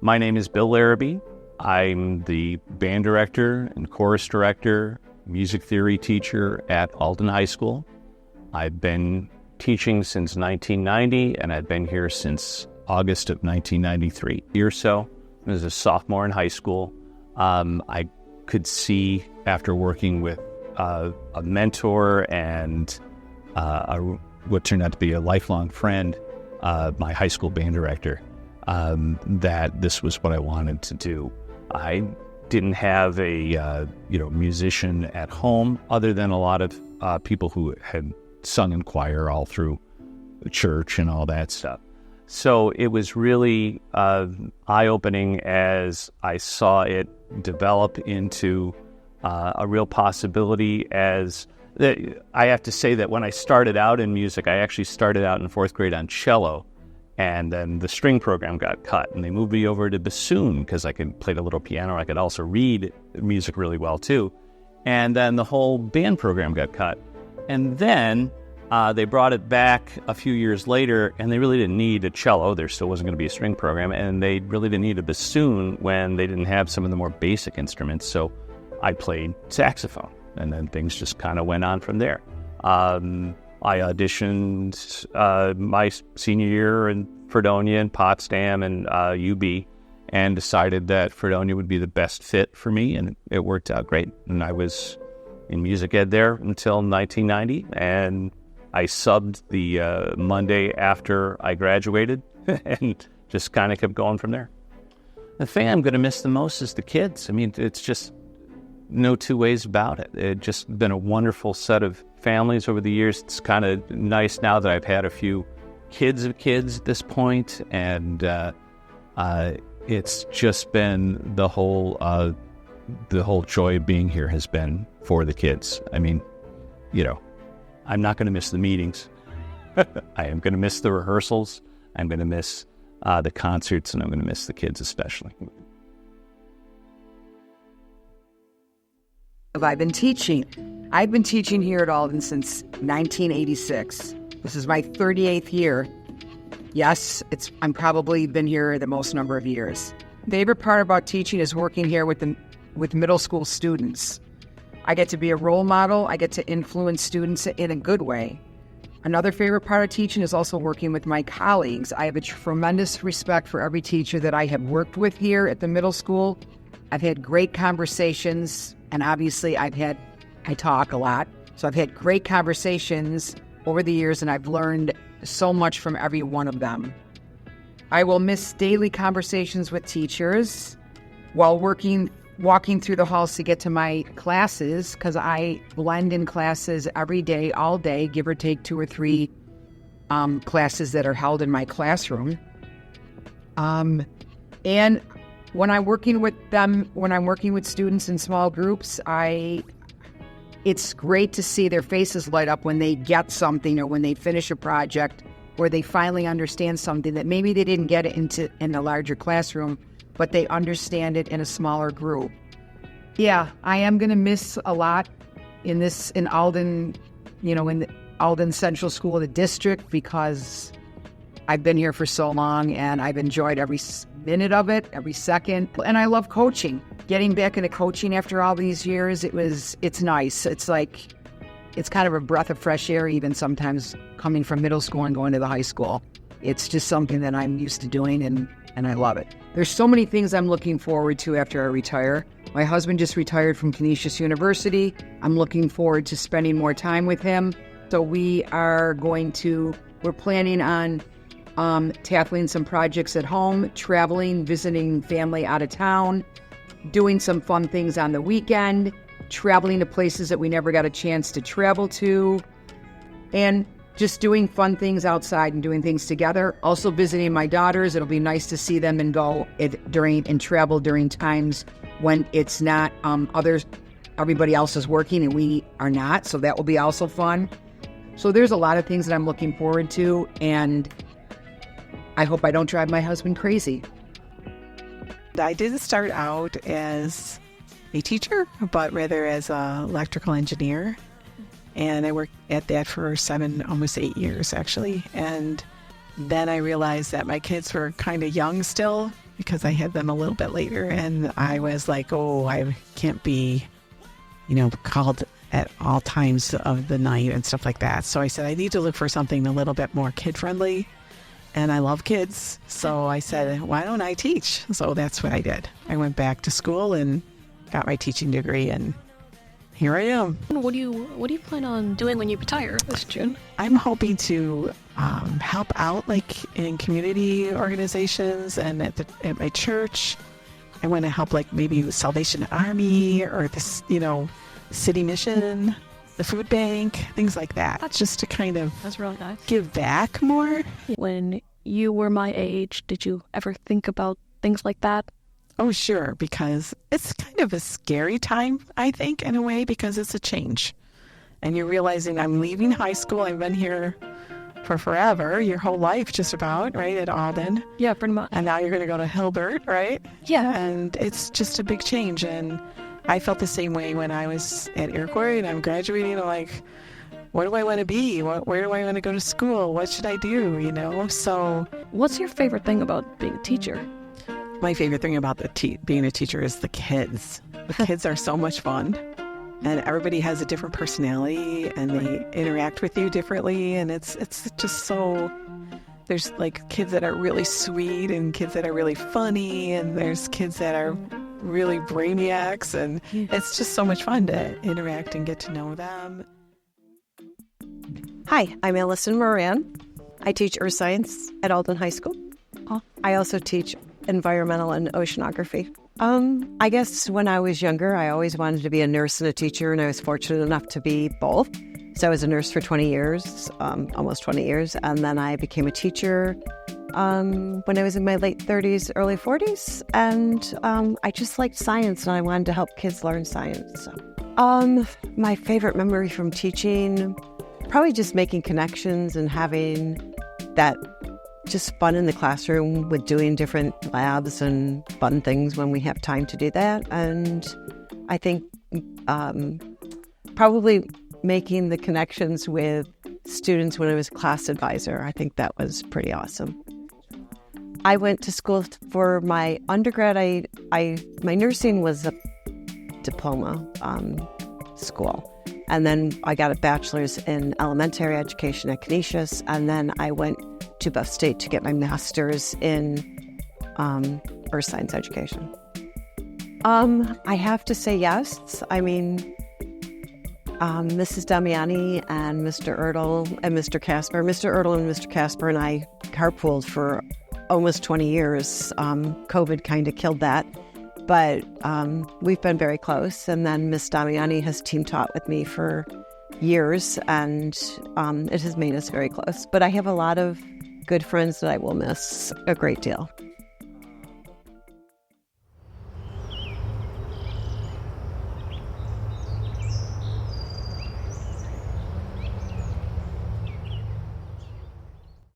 My name is Bill Larrabee. I'm the band director and chorus director, music theory teacher at Alden High School. I've been teaching since 1990, and I've been here since August of 1993 or so. As a sophomore in high school, I could see, after working with a mentor and what turned out to be a lifelong friend, my high school band director, that this was what I wanted to do. I didn't have a musician at home other than a lot of people who had sung in choir all through the church and all that stuff. So it was really eye-opening as I saw it develop into a real possibility. I have to say that when I started out in music, I actually started out in fourth grade on cello, and then the string program got cut, and they moved me over to bassoon because I could play a little piano. I could also read music really well too. And then the whole band program got cut. And then they brought it back a few years later, and they really didn't need a cello. There still wasn't going to be a string program, and they really didn't need a bassoon when they didn't have some of the more basic instruments. So I played saxophone, and then things just kind of went on from there. I auditioned my senior year in Fredonia and Potsdam and UB, and decided that Fredonia would be the best fit for me, and it worked out great. And I was in music ed there until 1990, and I subbed the Monday after I graduated and just kind of kept going from there. The thing I'm going to miss the most is the kids. I mean, it's just no two ways about it. It's just been a wonderful set of families over the years. It's kind of nice now that I've had a few kids of kids at this point, and it's just been the whole joy of being here has been for the kids. I mean, I'm not going to miss the meetings. I am going to miss the rehearsals. I'm going to miss the concerts, and I'm going to miss the kids especially. I've been teaching. I've been teaching here at Alden since 1986. This is my 38th year. Yes, I'm probably been here the most number of years. Favorite part about teaching is working here with middle school students. I get to be a role model. I get to influence students in a good way. Another favorite part of teaching is also working with my colleagues. I have a tremendous respect for every teacher that I have worked with here at the middle school. I've had great conversations, and obviously I talk a lot. So I've had great conversations over the years, and I've learned so much from every one of them. I will miss daily conversations with teachers while walking through the halls to get to my classes, because I blend in classes every day, all day, give or take 2 or 3 classes that are held in my classroom. And when I'm working with them, when I'm working with students in small groups, it's great to see their faces light up when they get something, or when they finish a project, or they finally understand something that maybe they didn't get it in the larger classroom, but they understand it in a smaller group. Yeah, I am going to miss a lot in Alden, in the Alden Central School of the District, because I've been here for so long, and I've enjoyed every minute of it, every second. And I love coaching. Getting back into coaching after all these years, it's nice. It's kind of a breath of fresh air, even sometimes coming from middle school and going to the high school. It's just something that I'm used to doing, and I love it. There's so many things I'm looking forward to after I retire. My husband just retired from Canisius University. I'm looking forward to spending more time with him. So we're planning on tackling some projects at home, traveling, visiting family out of town, doing some fun things on the weekend, traveling to places that we never got a chance to travel to, and just doing fun things outside and doing things together. Also visiting my daughters. It'll be nice to see them and travel during times when it's not everybody else is working and we are not. So that will be also fun. So there's a lot of things that I'm looking forward to, and I hope I don't drive my husband crazy. I didn't start out as a teacher, but rather as an electrical engineer. And I worked at that for 7, almost 8 years, actually. And then I realized that my kids were kind of young still, because I had them a little bit later, and I was like, oh, I can't be, called at all times of the night and stuff like that. So I said, I need to look for something a little bit more kid-friendly, and I love kids. So I said, why don't I teach? So that's what I did. I went back to school and got my teaching degree, and here I am. What do you plan on doing when you retire this June? I'm hoping to help out like in community organizations and at my church. I want to help like maybe Salvation Army or this, city mission, the food bank, things like that. Just to kind of That's really nice. give back more. When you were my age, did you ever think about things like that? Oh, sure, because it's kind of a scary time, I think, in a way, because it's a change. And you're realizing I'm leaving high school. I've been here for forever, your whole life just about, right, at Alden. Yeah, pretty much. And now you're going to go to Hilbert, right? Yeah. And it's just a big change. And I felt the same way when I was at Iroquois and I'm graduating. I'm like, what do I want to be? Where do I want to go to school? What should I do, So What's your favorite thing about being a teacher? my favorite thing about being a teacher is the kids. The kids are so much fun. And everybody has a different personality and they interact with you differently. And it's just so, there's like kids that are really sweet and kids that are really funny. And there's kids that are really brainiacs. And it's just so much fun to interact and get to know them. Hi, I'm Allison Moran. I teach earth science at Alden High School. I also teach environmental and oceanography. I guess when I was younger, I always wanted to be a nurse and a teacher, and I was fortunate enough to be both. So I was a nurse for 20 years, almost 20 years, and then I became a teacher when I was in my late 30s, early 40s, and I just liked science, and I wanted to help kids learn science. So. My favorite memory from teaching, probably just making connections and having that just fun in the classroom with doing different labs and fun things when we have time to do that. And I think probably making the connections with students when I was class advisor. I think that was pretty awesome. I went to school for my undergrad. My nursing was a diploma school. And then I got a bachelor's in elementary education at Canisius. And then I went to Buff State to get my master's in earth science education. I have to say yes. I mean, Mrs. Damiani and Mr. Ertl and Mr. Casper. Mr. Ertl and Mr. Casper and I carpooled for almost 20 years. COVID kind of killed that. But we've been very close. And then Miss Damiani has team taught with me for years, and it has made us very close. But I have a lot of good friends that I will miss a great deal.